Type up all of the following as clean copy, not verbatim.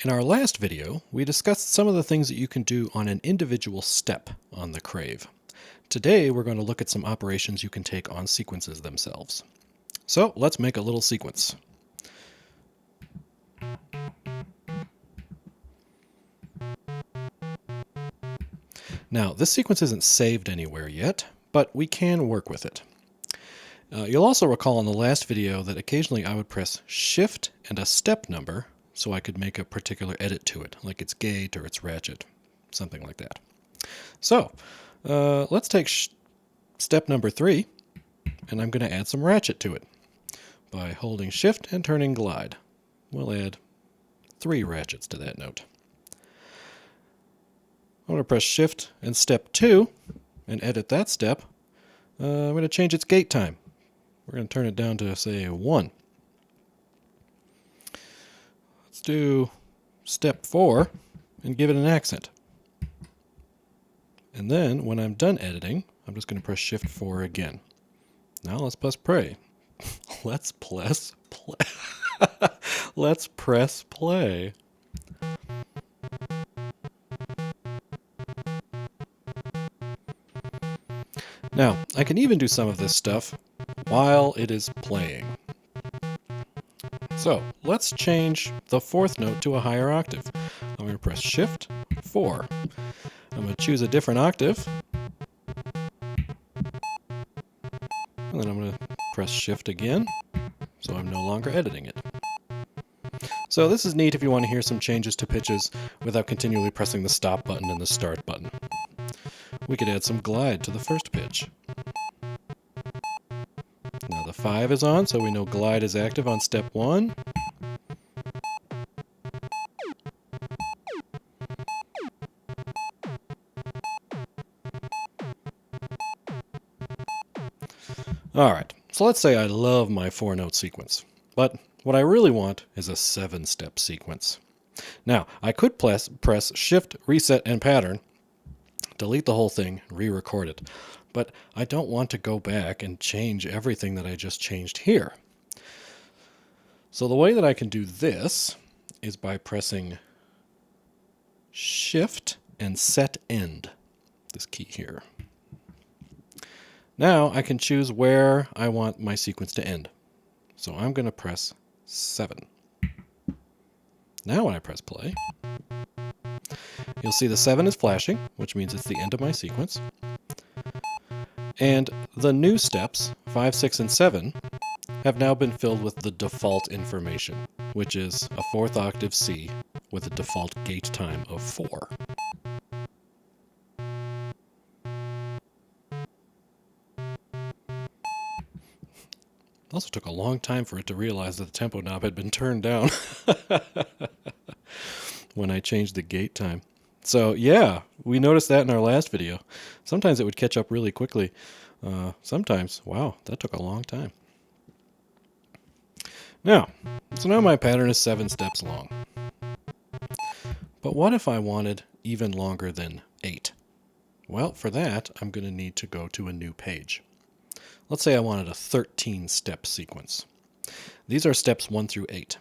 In our last video, we discussed some of the things that you can do on an individual step on the Crave. Today, we're going to look at some operations you can take on sequences themselves. So let's make a little sequence. Now, this sequence isn't saved anywhere yet, but we can work with it. You'll also recall in the last video that occasionally I would press Shift and a step number so I could make a particular edit to it, like its gate or its ratchet, something like that. So, let's take step number 3, and I'm going to add some ratchet to it by holding Shift and turning Glide. We'll add 3 ratchets to that note. I'm going to press Shift and step 2 and edit that step. I'm going to change its gate time. We're going to turn it down to, say, 1. Let's do step 4 and give it an accent. And then, when I'm done editing, I'm just going to press Shift 4 again. Now let's press play. Let's press play. Let's press play. Now, I can even do some of this stuff while it is playing. So, let's change the 4th note to a higher octave. I'm going to press Shift 4. I'm going to choose a different octave. And then I'm going to press Shift again, so I'm no longer editing it. So this is neat if you want to hear some changes to pitches without continually pressing the stop button and the start button. We could add some glide to the first pitch. Now the 5 is on, so we know glide is active on step 1. Alright, so let's say I love my 4-note sequence, but what I really want is a 7-step sequence. Now, I could press Shift, Reset, and Pattern, delete the whole thing, re-record it, but I don't want to go back and change everything that I just changed here. So the way that I can do this is by pressing Shift and Set End, this key here. Now I can choose where I want my sequence to end. So I'm going to press 7. Now when I press play, you'll see the 7 is flashing, which means it's the end of my sequence. And the new steps, 5, 6, and 7, have now been filled with the default information, which is a 4th octave C with a default gate time of 4. It also took a long time for it to realize that the tempo knob had been turned down when I changed the gate time. So yeah, we noticed that in our last video. Sometimes it would catch up really quickly. Sometimes, wow, that took a long time. Now my pattern is 7 steps long. But what if I wanted even longer than 8? Well, for that, I'm going to need to go to a new page. Let's say I wanted a 13-step sequence. These are steps 1 through 8.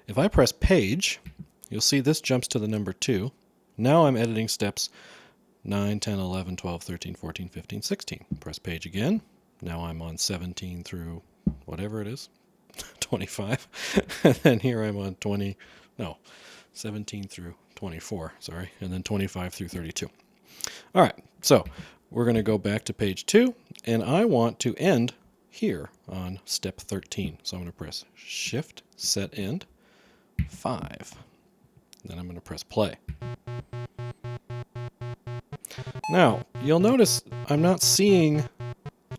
If I press page, you'll see this jumps to the number 2. Now I'm editing steps 9, 10, 11, 12, 13, 14, 15, 16. Press page again. Now I'm on 17 through whatever it is, 25. And then here I'm on 17 through 24, sorry, and then 25 through 32. All right, so we're going to go back to page 2, and I want to end here on step 13. So I'm going to press Shift, Set End, 5. Then I'm going to press play. Now, you'll notice I'm not seeing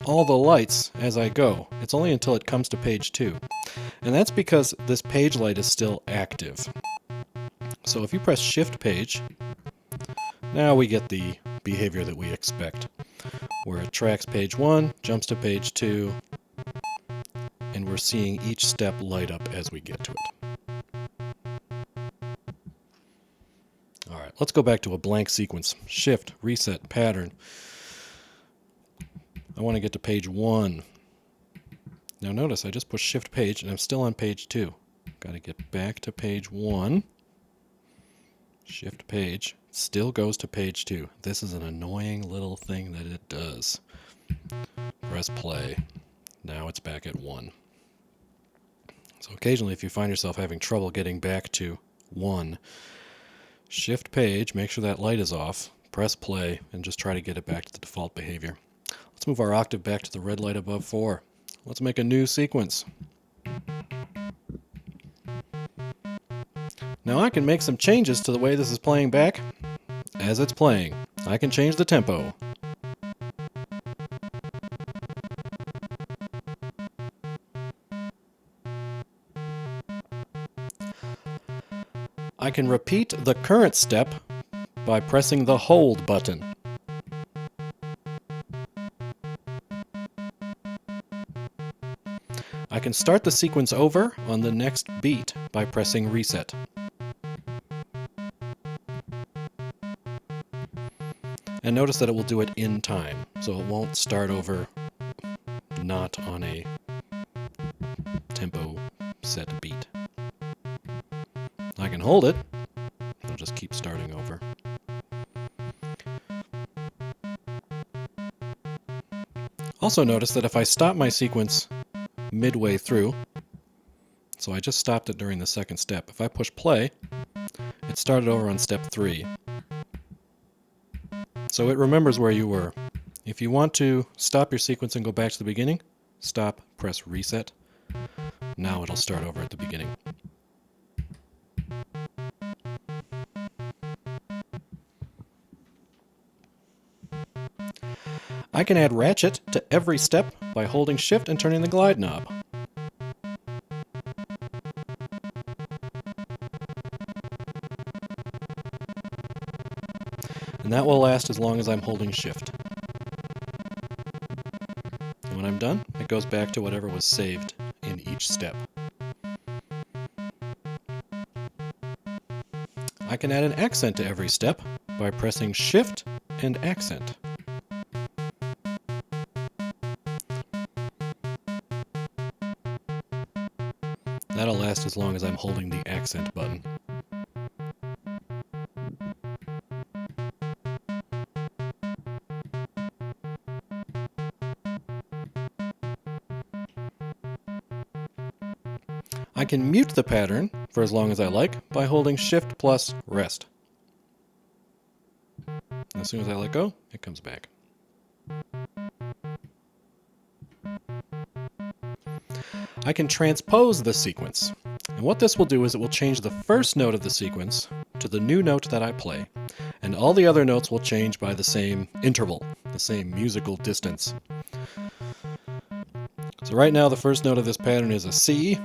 all the lights as I go. It's only until it comes to page 2. And that's because this page light is still active. So if you press Shift Page, now we get the behavior that we expect, where it tracks page 1, jumps to page 2, and we're seeing each step light up as we get to it. All right, let's go back to a blank sequence. Shift, Reset, Pattern. I want to get to page 1. Now notice I just pushed Shift Page and I'm still on page 2. Got to get back to page 1. Shift page. Still goes to page 2. This is an annoying little thing that it does. Press play. Now it's back at 1. So occasionally if you find yourself having trouble getting back to 1, shift page, make sure that light is off, press play, and just try to get it back to the default behavior. Let's move our octave back to the red light above 4. Let's make a new sequence. Now I can make some changes to the way this is playing back as it's playing. I can change the tempo. I can repeat the current step by pressing the hold button. I can start the sequence over on the next beat by pressing reset. And notice that it will do it in time, so it won't start over not on a tempo set beat. I can hold it, it'll just keep starting over. Also notice that if I stop my sequence midway through, so I just stopped it during the second step, if I push play, it started over on step 3. So it remembers where you were. If you want to stop your sequence and go back to the beginning, stop, press reset. Now it'll start over at the beginning. I can add ratchet to every step by holding shift and turning the glide knob. And that will last as long as I'm holding shift. And when I'm done, it goes back to whatever was saved in each step. I can add an accent to every step by pressing shift and accent. That'll last as long as I'm holding the accent button. I can mute the pattern for as long as I like by holding shift plus rest. And as soon as I let go, it comes back. I can transpose the sequence. And what this will do is it will change the first note of the sequence to the new note that I play. And all the other notes will change by the same interval, the same musical distance. So right now the first note of this pattern is a C.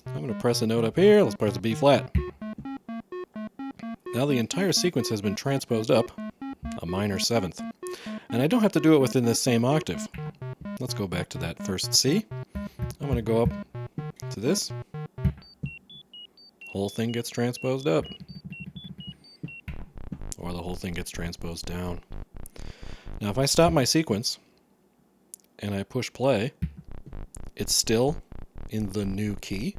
I'm going to press a note up here. Let's press a B flat. Now the entire sequence has been transposed up a minor 7th. And I don't have to do it within this same octave. Let's go back to that first C. I'm going to go up to this. Whole thing gets transposed up. Or the whole thing gets transposed down. Now if I stop my sequence and I push play, it's still in the new key.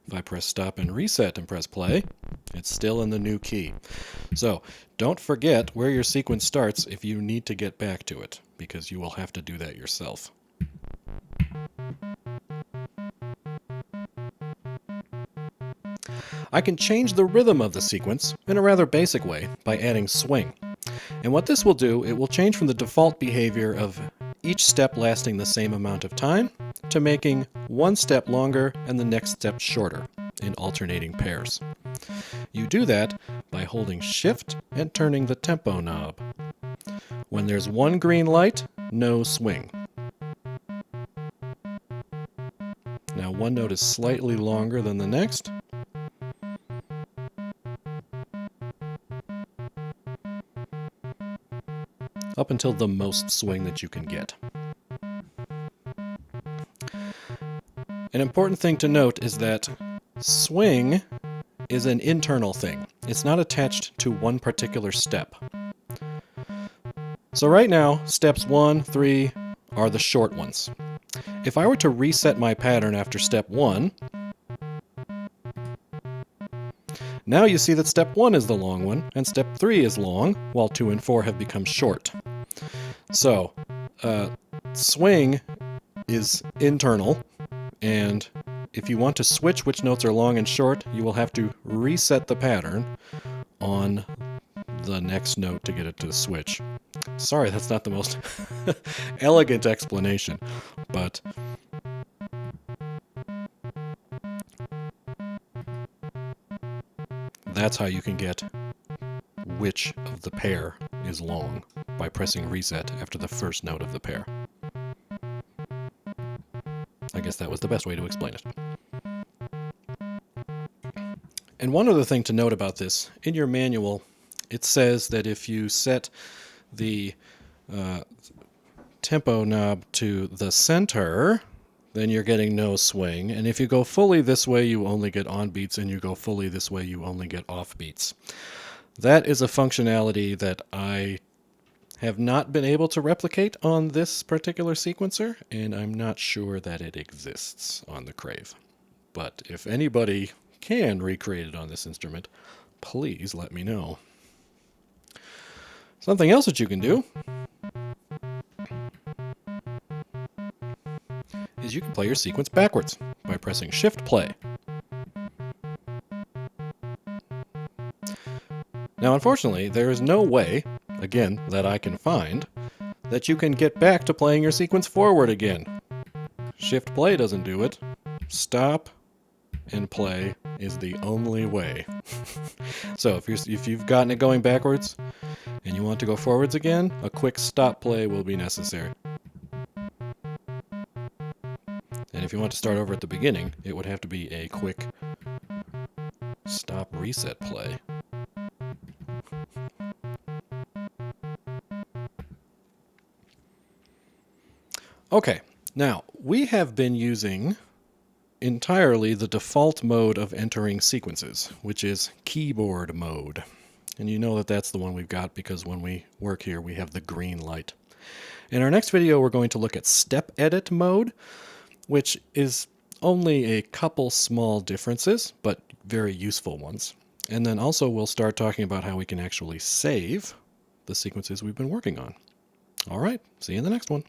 If I press stop and reset and press play, it's still in the new key. So don't forget where your sequence starts if you need to get back to it, because you will have to do that yourself. I can change the rhythm of the sequence in a rather basic way by adding swing. And what this will do, it will change from the default behavior of each step lasting the same amount of time to making one step longer and the next step shorter in alternating pairs. You do that by holding shift and turning the tempo knob. When there's one green light, no swing. Now one note is slightly longer than the next. Up until the most swing that you can get. An important thing to note is that swing is an internal thing. It's not attached to one particular step. So right now, steps 1, 3 are the short ones. If I were to reset my pattern after step 1, Now you see that step 1 is the long one, and step 3 is long, while 2 and 4 have become short. So, swing is internal, and if you want to switch which notes are long and short, you will have to reset the pattern on the next note to get it to switch. Sorry, that's not the most elegant explanation, but that's how you can get which of the pair is long, by pressing reset after the first note of the pair. I guess that was the best way to explain it. And one other thing to note about this, in your manual, it says that if you set the tempo knob to the center, then you're getting no swing. And if you go fully this way, you only get on beats, and you go fully this way, you only get off beats. That is a functionality that I have not been able to replicate on this particular sequencer, and I'm not sure that it exists on the Crave. But if anybody can recreate it on this instrument, please let me know. Something else that you can do is you can play your sequence backwards by pressing Shift Play. Now, unfortunately, there is no way, again, that I can find, that you can get back to playing your sequence forward again. Shift Play doesn't do it. Stop and play is the only way. So if you've gotten it going backwards and you want to go forwards again, a quick stop play will be necessary. And if you want to start over at the beginning, it would have to be a quick stop reset play. Okay, now we have been using entirely the default mode of entering sequences, which is keyboard mode. And you know that that's the one we've got because when we work here, we have the green light. In our next video, we're going to look at step edit mode, which is only a couple small differences, but very useful ones. And then also we'll start talking about how we can actually save the sequences we've been working on. All right, see you in the next one.